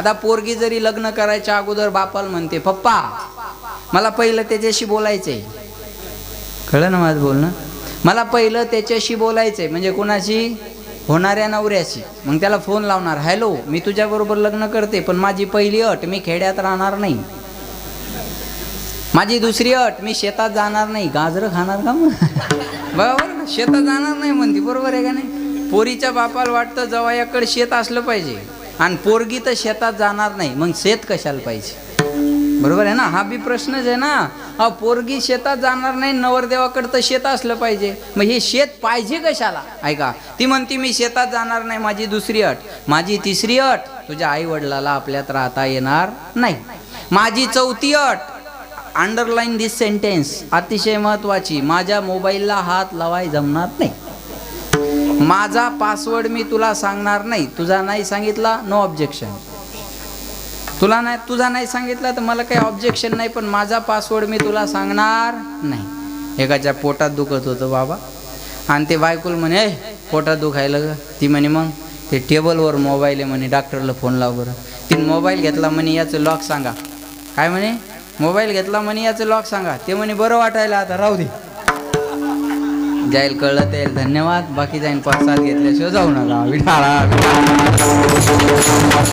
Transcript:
आता पोरगी जरी लग्न करायच्या अगोदर बापाला म्हणते पप्पा मला पहिलं त्याच्याशी बोलायचंय, कळलं ना माझं बोलणं, मला पहिलं त्याच्याशी बोलायचंय, म्हणजे कोणाशी, होणाऱ्या नवऱ्याशी. मग त्याला फोन लावणार, हॅलो मी तुझ्याबरोबर लग्न करते पण माझी पहिली अट मी खेड्यात राहणार नाही, माझी दुसरी अट मी शेतात जाणार नाही. गाजरं खाणार का मग बरोबर ना, शेतात जाणार नाही म्हणते, बरोबर आहे का नाही. पोरीच्या बापाला वाटतं जवायाकडे शेत असलं पाहिजे आणि पोरगी तर शेतात जाणार नाही, मग शेत कशाला पाहिजे, बरोबर आहे ना. हा बी प्रश्नच आहे ना. हा पोरगी शेतात जाणार नाही, नवरदेवाकडे तर शेत असलं पाहिजे, मग हे शेत पाहिजे कशाला. ऐका, ती म्हणती मी शेतात जाणार नाही, माझी दुसरी अट. माझी तिसरी अट, तुझ्या आई वडिलाला आपल्यात राहता येणार नाही. माझी चौथी अट, अंडरलाईन दिस सेंटेन्स, अतिशय महत्वाची, माझ्या मोबाईलला हात लावाय जमणार नाही. माझा पासवर्ड मी तुला सांगणार नाही, तुझा नाही सांगितला नो ऑब्जेक्शन, तुझा नाही सांगितला तर मला काही ऑब्जेक्शन नाही, पण माझा पासवर्ड मी तुला सांगणार नाही. एकाच्या पोटात दुखत होतं बाबा, आणि ते बायकोल म्हणे पोटात दुखायला ग. ती म्हणे मग ते टेबलवर मोबाईल आहे म्हणे, डॉक्टरला फोन लाव बरं. तिने मोबाईल घेतला म्हणे याचं लॉक सांगा. काय म्हणे, मोबाईल घेतला म्हणे याचं लॉक सांगा. ते म्हणे बरं वाटायला आता राहू दे. जाईल कळलं ते धन्यवाद, बाकी जाईन 5-7 घेतल्याशिवाय जाऊ नका. विठाळा.